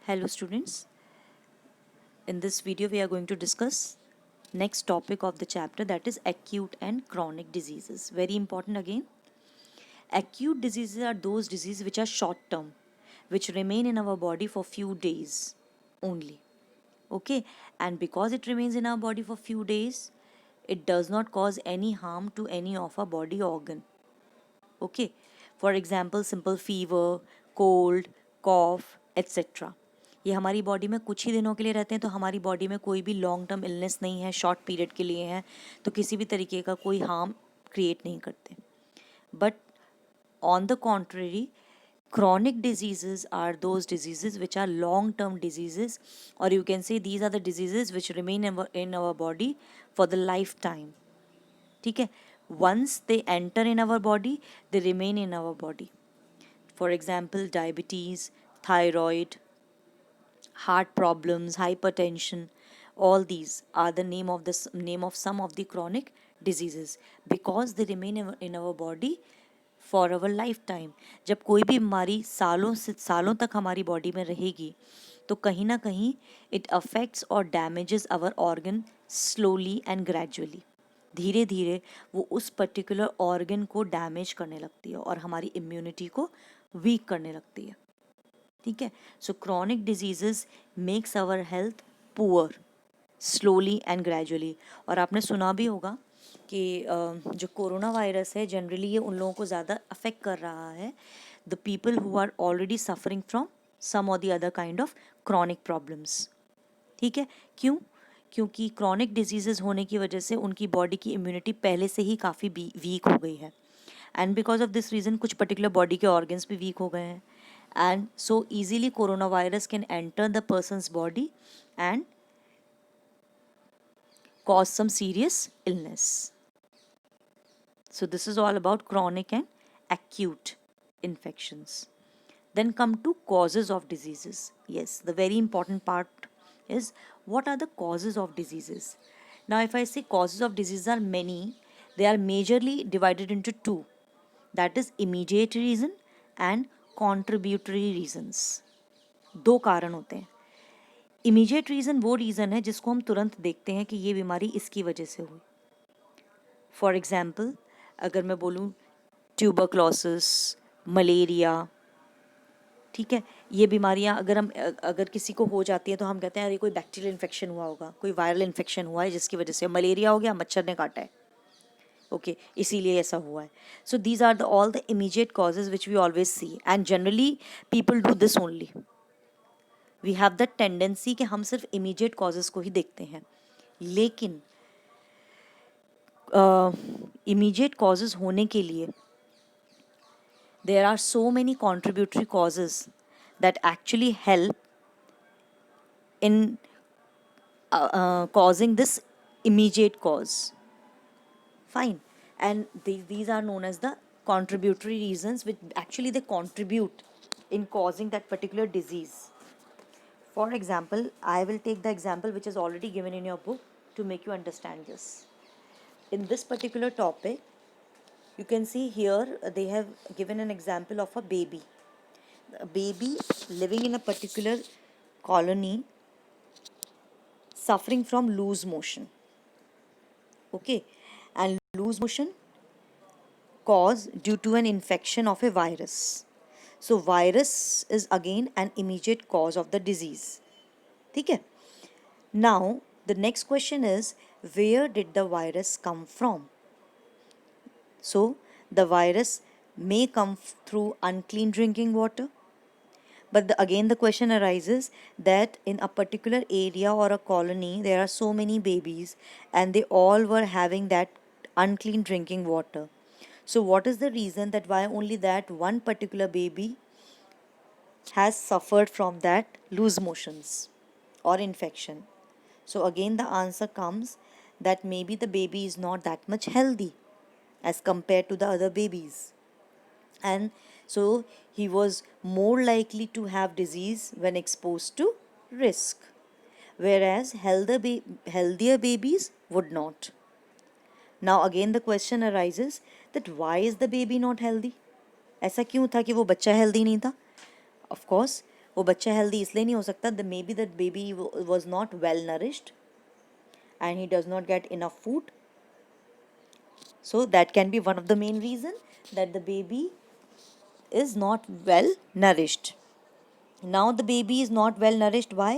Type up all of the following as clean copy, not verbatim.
Hello students, in this video we are going to discuss next topic of the chapter, that is acute and chronic diseases. Very important again. Acute diseases are those diseases which are short term, which remain in our body for few days only. Okay, and because it remains in our body for few days, it does not cause any harm to any of our body organ. Okay, for example simple fever, cold, cough, etc. ये हमारी body में कुछ ही दिनों के लिए रहते हैं, तो हमारी बॉडी में कोई भी लॉन्ग टर्म इलनेस नहीं है, शॉर्ट पीरियड के लिए है, तो किसी भी तरीके का कोई हार्म क्रिएट नहीं करते. But on the contrary, chronic diseases are those diseases which are long term diseases, or you can say these are the diseases which remain in our body for the lifetime. ठीक है, once they enter in our body, they remain in our body. For example, diabetes, thyroid, heart problems, hypertension, all these are the name of some of the chronic diseases because they remain in our body for our life time. जब कोई भी बीमारी सालों तक हमारी body में रहेगी, तो कहीं ना कहीं इट अफेक्ट्स और damages our organ slowly and gradually. धीरे धीरे वो उस पर्टिकुलर ऑर्गन को डैमेज करने लगती है और हमारी इम्यूनिटी को वीक करने लगती है. ठीक है, so chronic diseases makes our health poor slowly and gradually. और आपने सुना भी होगा कि जो कोरोना वायरस है जनरली ये उन लोगों को ज़्यादा अफेक्ट कर रहा है, the people who are already suffering from some or the other kind of chronic problems. ठीक है, क्यों? क्योंकि क्रॉनिक डिजीजेज होने की वजह से उनकी बॉडी की इम्यूनिटी पहले से ही काफ़ी वीक हो गई है, and because of this reason कुछ पर्टिकुलर बॉडी के ऑर्गन्स भी वीक हो गए हैं, and so easily corona virus can enter the person's body and cause some serious illness. So this is all about chronic and acute infections. Then come to causes of diseases. Yes, the very important part is what are the causes of diseases. Now if I say causes of diseases are many, they are majorly divided into two, that is immediate reason and contributory reasons. दो कारण होते हैं. Immediate reason वो reason है जिसको हम तुरंत देखते हैं कि ये बीमारी इसकी वजह से हुई. फॉर एग्ज़ाम्पल अगर मैं बोलूँ ट्यूबरक्लोसिस, मलेरिया, ठीक है, ये बीमारियाँ अगर किसी को हो जाती हैं तो हम कहते हैं अरे कोई बैक्टीरियल इन्फेक्शन हुआ होगा, कोई वायरल इन्फेक्शन हुआ है जिसकी वजह से. मलेरिया हो गया, मच्छर ने काटा है, ओके, इसीलिए ऐसा हुआ है. So these are all the immediate causes which we always see, and generally people do this only. We have the tendency कि हम सिर्फ इमीडिएट कॉजेज़ को ही देखते हैं, लेकिन इमीडिएट कॉजेज़ होने के लिए there are so many contributory causes that actually help in causing this immediate cause. Fine, and these are known as the contributory reasons which actually they contribute in causing that particular disease. For example, I will take the example which is already given in your book to make you understand this. In this particular topic, you can see here they have given an example of a baby. A baby living in a particular colony suffering from loose motion. Okay, and loose motion caused due to an infection of a virus. So virus is again an immediate cause of the disease. ठीक है. Now the next question is, where did the virus come from? So the virus may come through unclean drinking water, but again the question arises that in a particular area or a colony there are so many babies and they all were having that unclean drinking water. So what is the reason that why only that one particular baby has suffered from that loose motions or infection? So again the answer comes that maybe the baby is not that much healthy as compared to the other babies, and so he was more likely to have disease when exposed to risk, whereas healthier babies would not. Now again the question arises that why is the baby not healthy? ऐसा क्यों था कि वो बच्चा healthy नहीं था? Of course, वो बच्चा हेल्दी इसलिए नहीं हो सकता, the may be that baby was not well nourished and he does not get enough food. So that can be one of the main reason that the baby is not well nourished. Now the baby is not well nourished. Why?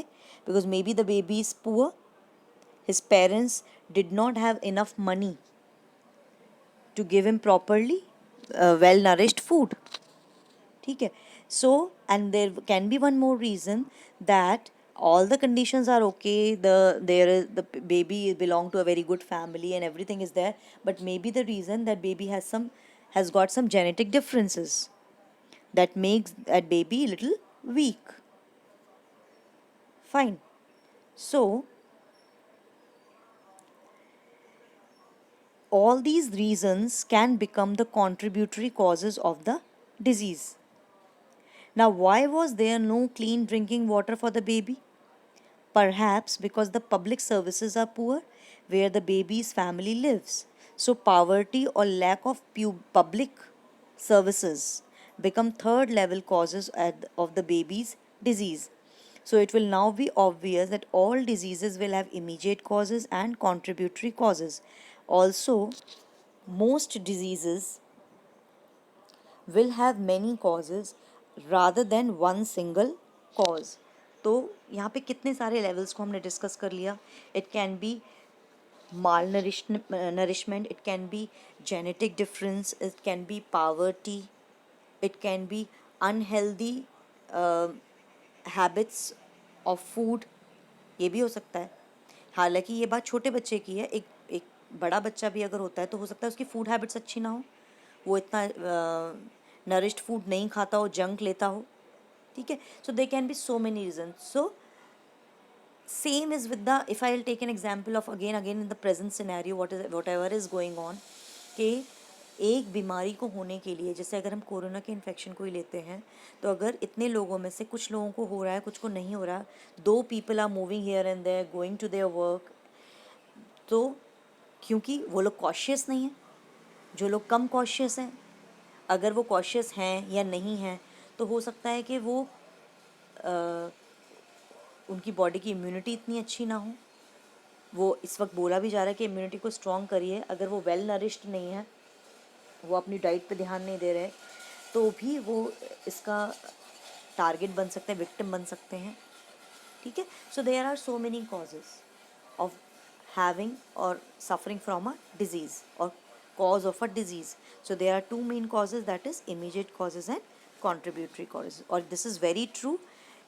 Because maybe the baby is poor. His parents did not have enough money to give him properly well nourished food. ठीक है. So and there can be one more reason that all the conditions are okay, the baby belong to a very good family and everything is there, but maybe the reason that baby has got some genetic differences that makes that baby a little weak. Fine. So all these reasons can become the contributory causes of the disease. Now, why was there no clean drinking water for the baby? Perhaps because the public services are poor where the baby's family lives. So, poverty or lack of public services become third level causes of the baby's disease. So, it will now be obvious that all diseases will have immediate causes and contributory causes. Also, most diseases will have many causes rather than one single cause. तो यहाँ पे कितने सारे levels को हमने discuss कर लिया. It can be malnourishment, it can be genetic difference, it can be poverty, it can be unhealthy habits of food. ये भी हो सकता है. हालांकि ये बात छोटे बच्चे की है. एक एक बड़ा बच्चा भी अगर होता है तो हो सकता है उसकी फूड हैबिट्स अच्छी ना हो, वो इतना नरिश्ड फूड नहीं खाता हो, जंक लेता हो. ठीक है. So they can be so many reason. So same is with the, if I'll take an example of again in the present scenario, whatever is going on, कि एक बीमारी को होने के लिए, जैसे अगर हम कोरोना के इन्फेक्शन को ही लेते हैं, तो अगर इतने लोगों में से कुछ लोगों को हो रहा है, कुछ को नहीं हो रहा, 2 people are moving here and there, going to their work, तो क्योंकि वो लोग कॉशियस नहीं हैं, जो लोग कम कॉशियस हैं, अगर वो कॉशियस हैं या नहीं हैं, तो हो सकता है कि वो उनकी बॉडी की इम्यूनिटी इतनी अच्छी ना हो. वो इस वक्त बोला भी जा रहा है कि इम्यूनिटी को स्ट्रॉन्ग करिए. अगर वो वेल नरिश्ड नहीं है, वो अपनी डाइट पे ध्यान नहीं दे रहे, तो भी वो इसका टारगेट बन सकते हैं, विक्टिम बन सकते हैं. ठीक है. So there are so many causes of having or suffering from a disease or cause of a disease. So there are 2 main causes, that is immediate causes and contributory causes. और this is very true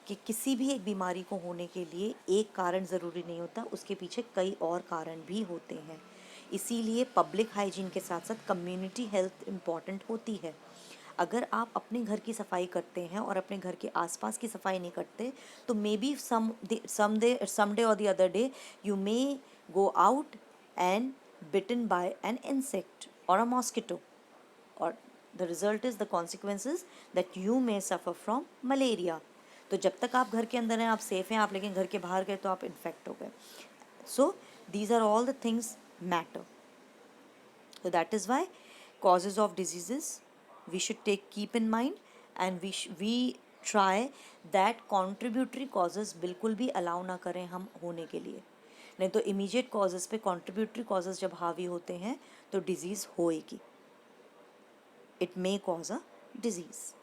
कि किसी भी एक बीमारी को होने के लिए एक कारण ज़रूरी नहीं होता, उसके पीछे कई और कारण भी होते हैं. इसीलिए पब्लिक हाइजीन के साथ साथ कम्युनिटी हेल्थ इम्पॉर्टेंट होती है. अगर आप अपने घर की सफाई करते हैं और अपने घर के आसपास की सफाई नहीं करते, तो may be someday or the other day you may go out and bitten by an insect or a mosquito, or the result is, the consequences that you may suffer from malaria. तो जब तक आप घर के अंदर हैं आप safe हैं, आप लेकिन घर के बाहर गए तो आप इन्फेक्ट हो गए. सो these are all the things matter. So that is why causes of diseases we should keep in mind, and we try that contributory causes बिल्कुल भी अलाउ ना करें हम होने के लिए. नहीं तो इमीडिएट कॉजेज़ पे contributory causes जब हावी होते हैं तो डिजीज़ होएगी. It may cause a disease.